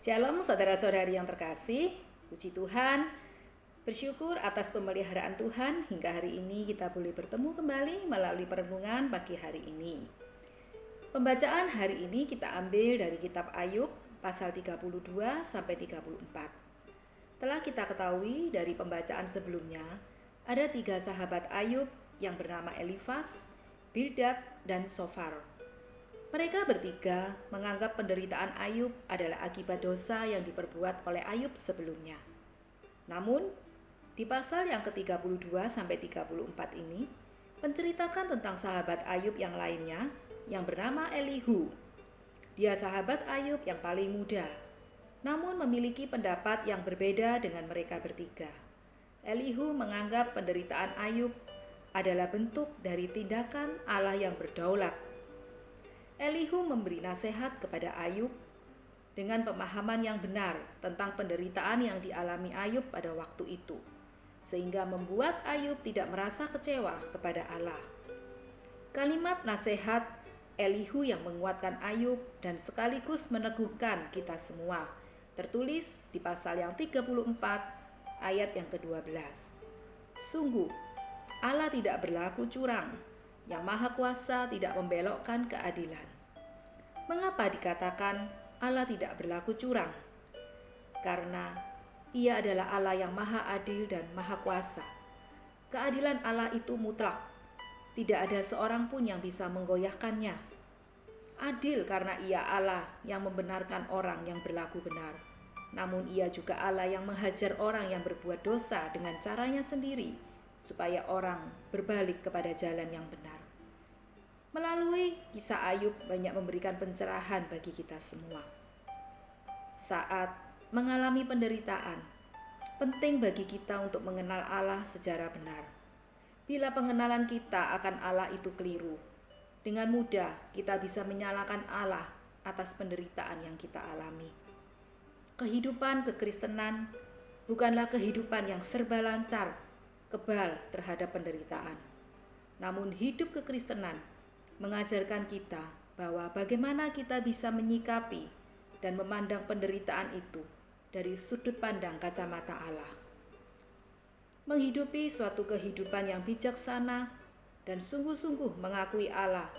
Shalom saudara-saudari yang terkasih, puji Tuhan, bersyukur atas pemeliharaan Tuhan hingga hari ini kita boleh bertemu kembali melalui perenungan pagi hari ini. Pembacaan hari ini kita ambil dari kitab Ayub pasal 32 sampai 34. Telah kita ketahui dari pembacaan sebelumnya, ada 3 sahabat Ayub yang bernama Elifaz, Bildad, dan Sofar. Mereka bertiga menganggap penderitaan Ayub adalah akibat dosa yang diperbuat oleh Ayub sebelumnya. Namun, di pasal yang ke-32 sampai 34 ini menceritakan tentang sahabat Ayub yang lainnya yang bernama Elihu. Dia sahabat Ayub yang paling muda, namun memiliki pendapat yang berbeda dengan mereka bertiga. Elihu menganggap penderitaan Ayub adalah bentuk dari tindakan Allah yang berdaulat. Elihu memberi nasihat kepada Ayub dengan pemahaman yang benar tentang penderitaan yang dialami Ayub pada waktu itu, sehingga membuat Ayub tidak merasa kecewa kepada Allah. Kalimat nasihat Elihu yang menguatkan Ayub dan sekaligus meneguhkan kita semua tertulis di pasal yang 34 ayat yang ke-12. Sungguh, Allah tidak berlaku curang, yang Maha Kuasa tidak membelokkan keadilan. Mengapa dikatakan Allah tidak berlaku curang? Karena Ia adalah Allah yang Maha Adil dan Maha Kuasa. Keadilan Allah itu mutlak. Tidak ada seorang pun yang bisa menggoyahkannya. Adil karena Ia Allah yang membenarkan orang yang berlaku benar. Namun Ia juga Allah yang menghajar orang yang berbuat dosa dengan caranya sendiri, supaya orang berbalik kepada jalan yang benar. Melalui kisah Ayub banyak memberikan pencerahan bagi kita semua. Saat mengalami penderitaan, penting bagi kita untuk mengenal Allah secara benar. Bila pengenalan kita akan Allah itu keliru, dengan mudah kita bisa menyalahkan Allah atas penderitaan yang kita alami. Kehidupan kekristenan bukanlah kehidupan yang serba lancar, kebal terhadap penderitaan. Namun hidup kekristenan mengajarkan kita bahwa bagaimana kita bisa menyikapi dan memandang penderitaan itu dari sudut pandang kacamata Allah. Menghidupi suatu kehidupan yang bijaksana dan sungguh-sungguh mengakui Allah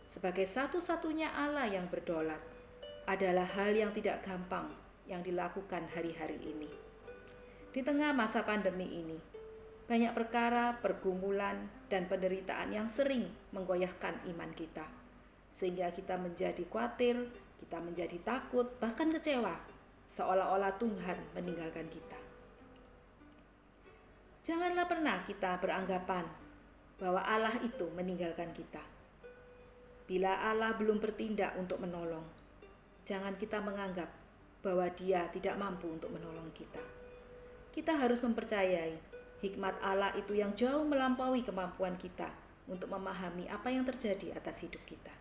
sebagai satu-satunya Allah yang berdaulat adalah hal yang tidak gampang yang dilakukan hari-hari ini. Di tengah masa pandemi ini, banyak perkara, pergumulan, dan penderitaan yang sering menggoyahkan iman kita. Sehingga kita menjadi khawatir, kita menjadi takut, bahkan kecewa, seolah-olah Tuhan meninggalkan kita. Janganlah pernah kita beranggapan bahwa Allah itu meninggalkan kita. Bila Allah belum bertindak untuk menolong, jangan kita menganggap bahwa Dia tidak mampu untuk menolong kita. Kita harus mempercayai hikmat Allah itu yang jauh melampaui kemampuan kita untuk memahami apa yang terjadi atas hidup kita.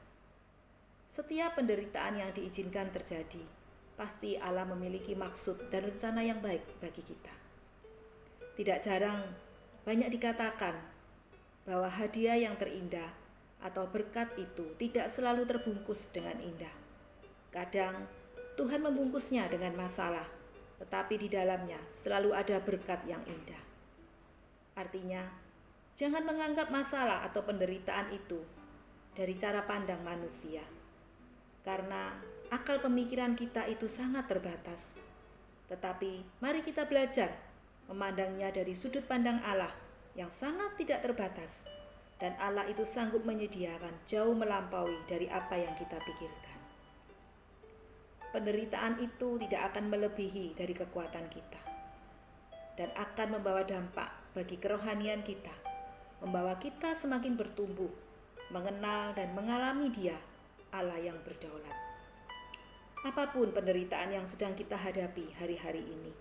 Setiap penderitaan yang diizinkan terjadi, pasti Allah memiliki maksud dan rencana yang baik bagi kita. Tidak jarang banyak dikatakan bahwa hadiah yang terindah atau berkat itu tidak selalu terbungkus dengan indah. Kadang Tuhan membungkusnya dengan masalah, tetapi di dalamnya selalu ada berkat yang indah. Artinya, jangan menganggap masalah atau penderitaan itu dari cara pandang manusia. Karena akal pemikiran kita itu sangat terbatas. Tetapi mari kita belajar memandangnya dari sudut pandang Allah yang sangat tidak terbatas. Dan Allah itu sanggup menyediakan jauh melampaui dari apa yang kita pikirkan. Penderitaan itu tidak akan melebihi dari kekuatan kita. Dan akan membawa dampak bagi kerohanian kita, membawa kita semakin bertumbuh, mengenal dan mengalami Dia, Allah yang berdaulat. Apapun penderitaan yang sedang kita hadapi hari-hari ini,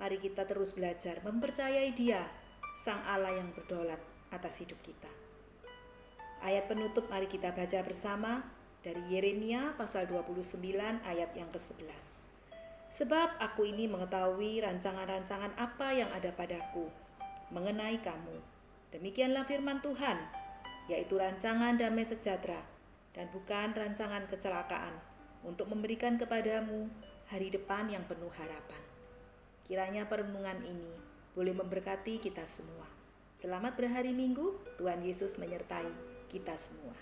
mari kita terus belajar mempercayai Dia, Sang Allah yang berdaulat atas hidup kita. Ayat penutup mari kita baca bersama dari Yeremia pasal 29 ayat yang ke-11. Sebab aku ini mengetahui rancangan-rancangan apa yang ada padaku mengenai kamu. Demikianlah firman Tuhan, yaitu rancangan damai sejahtera dan bukan rancangan kecelakaan, untuk memberikan kepadamu hari depan yang penuh harapan. Kiranya perenungan ini boleh memberkati kita semua. Selamat berhari Minggu, Tuhan Yesus menyertai kita semua.